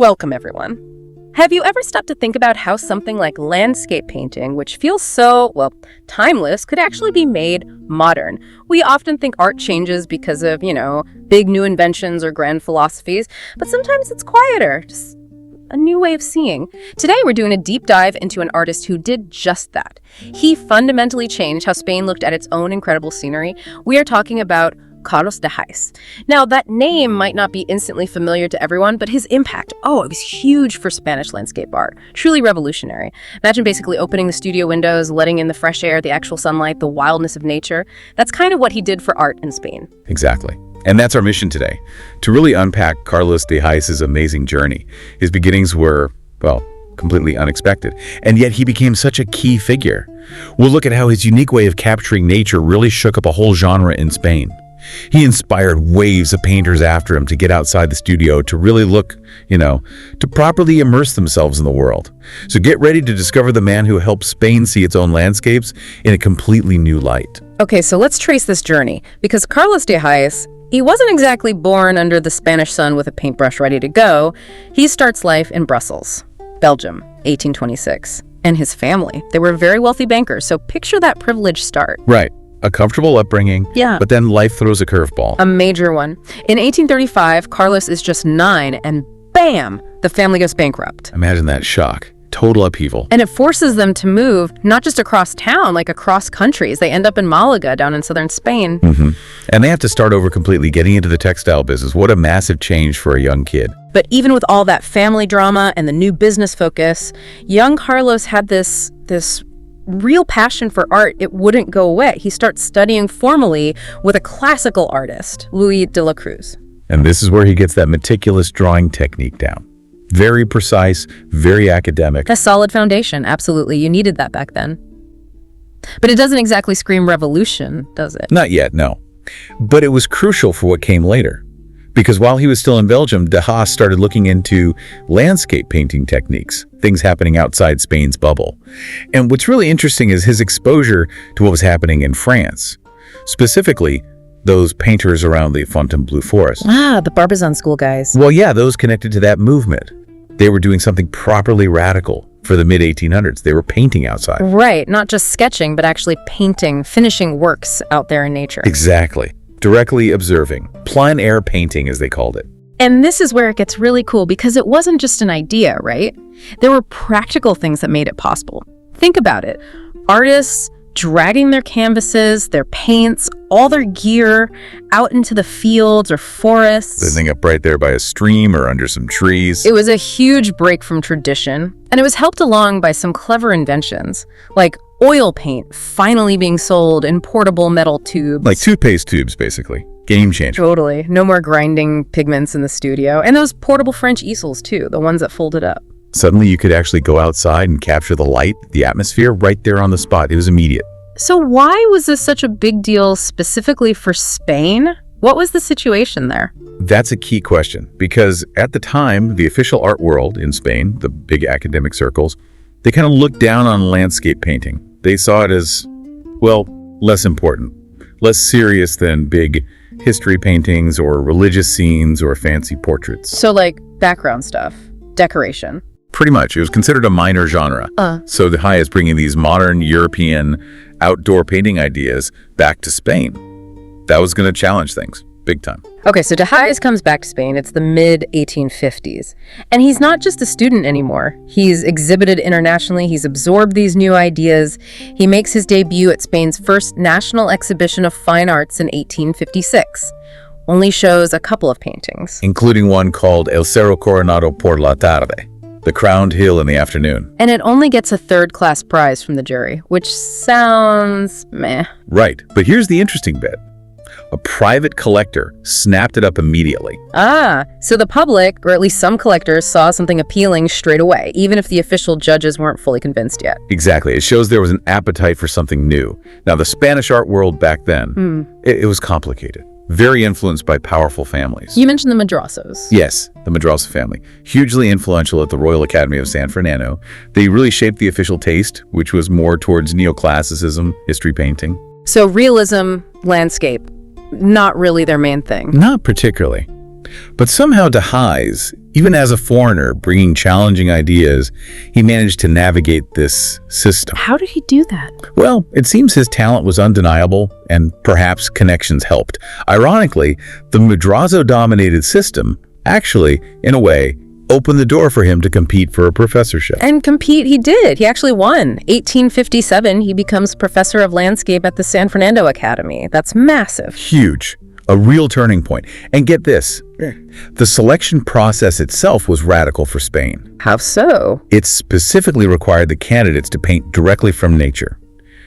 Welcome, everyone. Have you ever stopped to think about how something like landscape painting, which feels so, timeless, could actually be made modern? We often think art changes because of, big new inventions or grand philosophies, but sometimes it's quieter, just a new way of seeing. Today, we're doing a deep dive into an artist who did just that. He fundamentally changed how Spain looked at its own incredible scenery. We are talking about Carlos de Haes. Now, that name might not be instantly familiar to everyone, but his impact, it was huge for Spanish landscape art. Truly revolutionary. Imagine basically opening the studio windows, letting in the fresh air, the actual sunlight, the wildness of nature. That's kind of what he did for art in Spain. Exactly. And that's our mission today, to really unpack Carlos de Haes' amazing journey. His beginnings were, completely unexpected, and yet he became such a key figure. We'll look at how his unique way of capturing nature really shook up a whole genre in Spain. He inspired waves of painters after him to get outside the studio to really look, to properly immerse themselves in the world. So get ready to discover the man who helped Spain see its own landscapes in a completely new light. Okay, so let's trace this journey, because Carlos de Haes, he wasn't exactly born under the Spanish sun with a paintbrush ready to go. He starts life in Brussels, Belgium, 1826. And his family, they were very wealthy bankers, so picture that privileged start. Right. A comfortable upbringing, but then life throws a curveball. A major one. In 1835, Carlos is just 9, and bam, the family goes bankrupt. Imagine that shock. Total upheaval. And it forces them to move, not just across town, like across countries. They end up in Malaga, down in southern Spain. And they have to start over completely, getting into the textile business. What a massive change for a young kid. But even with all that family drama and the new business focus, young Carlos had this real passion for art. It wouldn't go away. He starts studying formally with a classical artist, Louis de la Cruz. And this is where he gets that meticulous drawing technique down. Very precise, very academic. A solid foundation, absolutely. You needed that back then. But it doesn't exactly scream revolution, does it? Not yet, no. But it was crucial for what came later. Because while he was still in Belgium, de Haes started looking into landscape painting techniques, things happening outside Spain's bubble. And what's really interesting is his exposure to what was happening in France. Specifically, those painters around the Fontainebleau forest. The Barbizon school guys. Well, yeah, those connected to that movement. They were doing something properly radical for the mid-1800s. They were painting outside. Right, not just sketching, but actually painting, finishing works out there in nature. Exactly. Directly observing. Plein air painting, as they called it. And this is where it gets really cool, because it wasn't just an idea, right? There were practical things that made it possible. Think about it. Artists dragging their canvases, their paints, all their gear out into the fields or forests. Sitting up right there by a stream or under some trees. It was a huge break from tradition, and it was helped along by some clever inventions, like oil paint finally being sold in portable metal tubes. Like toothpaste tubes, basically. Game changer. Totally. No more grinding pigments in the studio. And those portable French easels, too, the ones that folded up. Suddenly you could actually go outside and capture the light, the atmosphere, right there on the spot. It was immediate. So why was this such a big deal specifically for Spain? What was the situation there? That's a key question, because at the time, the official art world in Spain, the big academic circles, they kind of looked down on landscape painting. They saw it as, less important, less serious than big history paintings or religious scenes or fancy portraits. So like background stuff, decoration. Pretty much. It was considered a minor genre. So de Haes is bringing these modern European outdoor painting ideas back to Spain. That was going to challenge things big time. Okay, so de Haes comes back to Spain. It's the mid-1850s. And he's not just a student anymore. He's exhibited internationally. He's absorbed these new ideas. He makes his debut at Spain's first National Exhibition of Fine Arts in 1856. Only shows a couple of paintings, including one called El Cerro Coronado por la Tarde, the crowned hill in the afternoon. And it only gets a third-class prize from the jury, which sounds meh. Right, but here's the interesting bit. A private collector snapped it up immediately. So the public, or at least some collectors, saw something appealing straight away, even if the official judges weren't fully convinced yet. Exactly. It shows there was an appetite for something new. Now, the Spanish art world back then, it was complicated. Very influenced by powerful families. You mentioned the Madrasos. Yes, the Madrasa family. Hugely influential at the Royal Academy of San Fernando. They really shaped the official taste, which was more towards neoclassicism, history painting. So realism, landscape, not really their main thing. Not particularly. But somehow de Haes, even as a foreigner bringing challenging ideas, he managed to navigate this system. How did he do that? Well, it seems his talent was undeniable, and perhaps connections helped. Ironically, the Madrazo-dominated system actually, in a way, opened the door for him to compete for a professorship. And compete he did. He actually won. 1857, he becomes professor of landscape at the San Fernando Academy. That's massive. Huge. A real turning point. And get this, the selection process itself was radical for Spain. How so? It specifically required the candidates to paint directly from nature,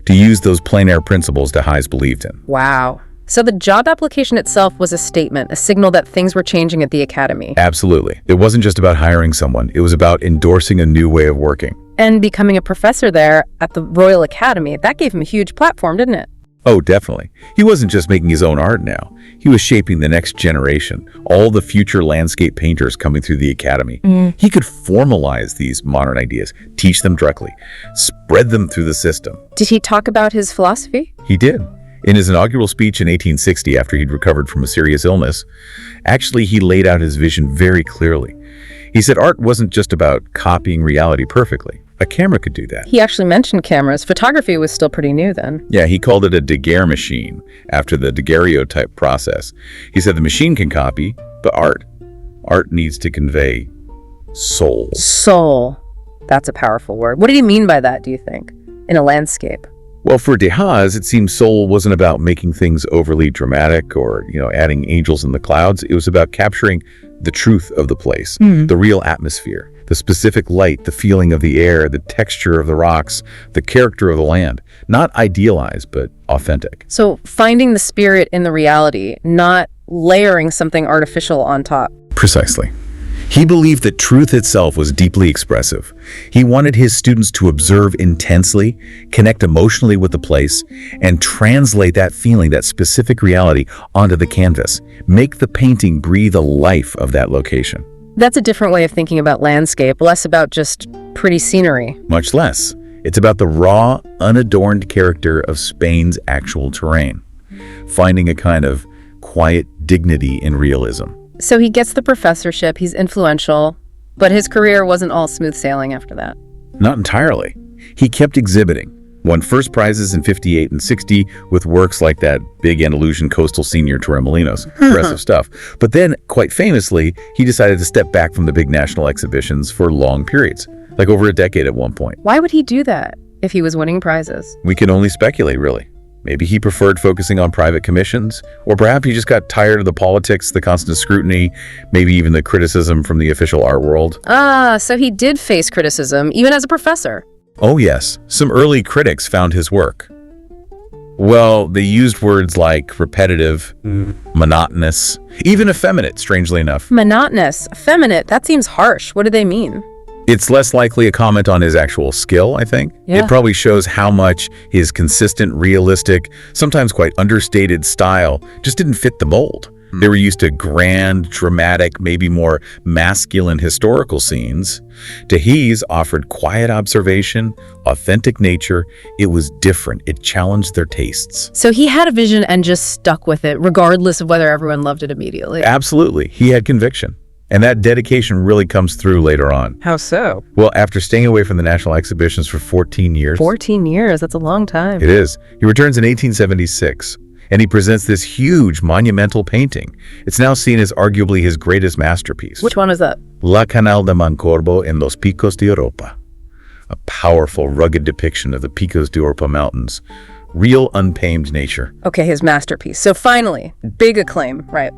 to use those plein air principles de Haes believed in. Wow. So the job application itself was a statement, a signal that things were changing at the academy. Absolutely. It wasn't just about hiring someone. It was about endorsing a new way of working. And becoming a professor there at the Royal Academy, that gave him a huge platform, didn't it? Oh, definitely. He wasn't just making his own art now. He was shaping the next generation, all the future landscape painters coming through the academy. He could formalize these modern ideas, teach them directly, spread them through the system. Did he talk about his philosophy? He did. In his inaugural speech in 1860, after he'd recovered from a serious illness, actually he laid out his vision very clearly. He said art wasn't just about copying reality perfectly. A camera could do that. He actually mentioned cameras. Photography was still pretty new then. Yeah, he called it a daguerre machine, after the daguerreotype process. He said the machine can copy, but art needs to convey soul. Soul. That's a powerful word. What did he mean by that, do you think, in a landscape? Well, for de Haes, it seems soul wasn't about making things overly dramatic or, adding angels in the clouds. It was about capturing the truth of the place, the real atmosphere, the specific light, the feeling of the air, the texture of the rocks, the character of the land. Not idealized, but authentic. So finding the spirit in the reality, not layering something artificial on top. Precisely. He believed that truth itself was deeply expressive. He wanted his students to observe intensely, connect emotionally with the place, and translate that feeling, that specific reality, onto the canvas. Make the painting breathe the life of that location. That's a different way of thinking about landscape, less about just pretty scenery. Much less. It's about the raw, unadorned character of Spain's actual terrain, finding a kind of quiet dignity in realism. So he gets the professorship, he's influential, but his career wasn't all smooth sailing after that. Not entirely. He kept exhibiting, won first prizes in 58 and 60 with works like that big Andalusian coastal scene near Torremolinos. Impressive stuff. But then, quite famously, he decided to step back from the big national exhibitions for long periods, like over a decade at one point. Why would he do that if he was winning prizes? We can only speculate, really. Maybe he preferred focusing on private commissions, or perhaps he just got tired of the politics, the constant scrutiny, maybe even the criticism from the official art world. So he did face criticism, even as a professor. Oh yes, some early critics found his work. Well, they used words like repetitive, monotonous, even effeminate, strangely enough. Monotonous, effeminate, that seems harsh. What do they mean? It's less likely a comment on his actual skill, I think. Yeah. It probably shows how much his consistent, realistic, sometimes quite understated style just didn't fit the mold. They were used to grand, dramatic, maybe more masculine historical scenes. De Haes offered quiet observation, authentic nature. It was different. It challenged their tastes. So he had a vision and just stuck with it, regardless of whether everyone loved it immediately. Absolutely. He had conviction. And that dedication really comes through later on. How so? Well, after staying away from the national exhibitions for 14 years. 14 years, that's a long time. It is. He returns in 1876, and he presents this huge monumental painting. It's now seen as arguably his greatest masterpiece. Which one is that? La Canal de Mancorbo en los Picos de Europa. A powerful, rugged depiction of the Picos de Europa mountains. Real untamed nature. Okay, his masterpiece. So finally, big acclaim, right?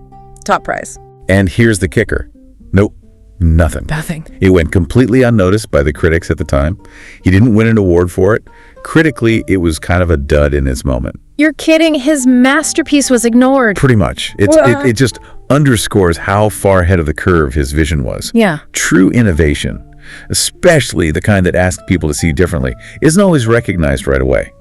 Top prize. And here's the kicker. Nope, nothing. Nothing. It went completely unnoticed by the critics at the time. He didn't win an award for it. Critically, it was kind of a dud in its moment. You're kidding. His masterpiece was ignored. Pretty much. It just underscores how far ahead of the curve his vision was. Yeah. True innovation, especially the kind that asks people to see differently, isn't always recognized right away.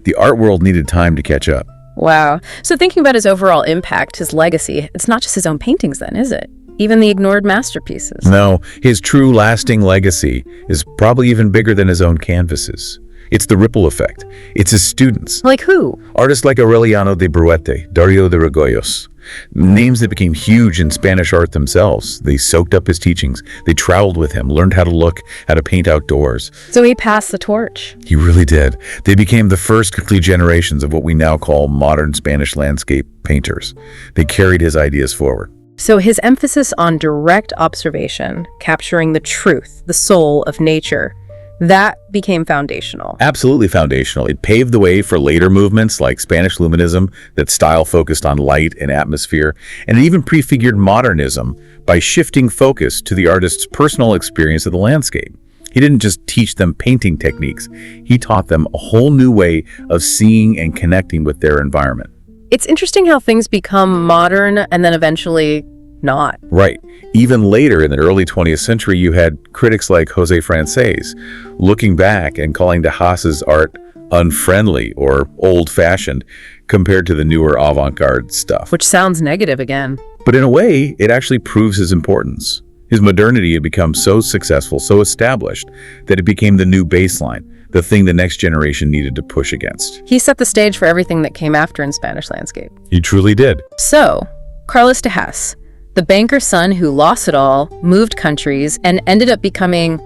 The art world needed time to catch up. Wow. So thinking about his overall impact, his legacy, it's not just his own paintings then, is it? Even the ignored masterpieces. No, his true lasting legacy is probably even bigger than his own canvases. It's the ripple effect. It's his students. Like who? Artists like Aureliano de Bruete, Dario de Regoyos, names that became huge in Spanish art themselves. They soaked up his teachings. They traveled with him, learned how to look, how to paint outdoors. So he passed the torch. He really did. They became the first complete generations of what we now call modern Spanish landscape painters. They carried his ideas forward. So his emphasis on direct observation, capturing the truth, the soul of nature, that became foundational. Absolutely foundational. It paved the way for later movements like Spanish Luminism that style focused on light and atmosphere, and it even prefigured modernism by shifting focus to the artist's personal experience of the landscape. He didn't just teach them painting techniques. He taught them a whole new way of seeing and connecting with their environment. It's interesting how things become modern and then eventually not. Right. Even later in the early 20th century, you had critics like José Francés looking back and calling de Haas's art unfriendly or old-fashioned compared to the newer avant-garde stuff. Which sounds negative again. But in a way, it actually proves his importance. His modernity had become so successful, so established, that it became the new baseline, the thing the next generation needed to push against. He set the stage for everything that came after in Spanish landscape. He truly did. So, Carlos de Haes, the banker's son who lost it all, moved countries, and ended up becoming,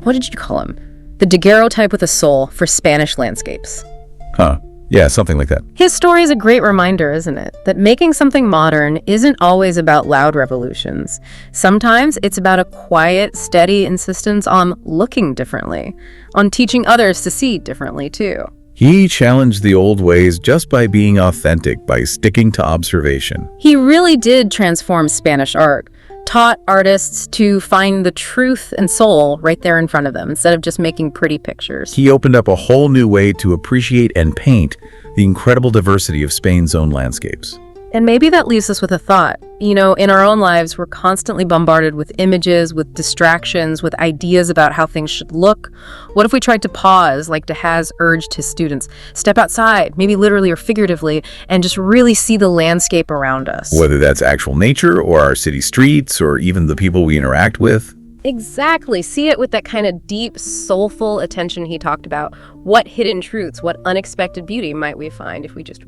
what did you call him? The daguerreotype with a soul for Spanish landscapes. Huh. Yeah, something like that. His story is a great reminder, isn't it? That making something modern isn't always about loud revolutions. Sometimes it's about a quiet, steady insistence on looking differently, on teaching others to see differently too. He challenged the old ways just by being authentic, by sticking to observation. He really did transform Spanish art, taught artists to find the truth and soul right there in front of them instead of just making pretty pictures. He opened up a whole new way to appreciate and paint the incredible diversity of Spain's own landscapes. And maybe that leaves us with a thought. You know, in our own lives, we're constantly bombarded with images, with distractions, with ideas about how things should look. What if we tried to pause, like de Haes urged his students, step outside, maybe literally or figuratively, and just really see the landscape around us? Whether that's actual nature or our city streets or even the people we interact with. Exactly. See it with that kind of deep, soulful attention he talked about. What hidden truths, what unexpected beauty might we find if we just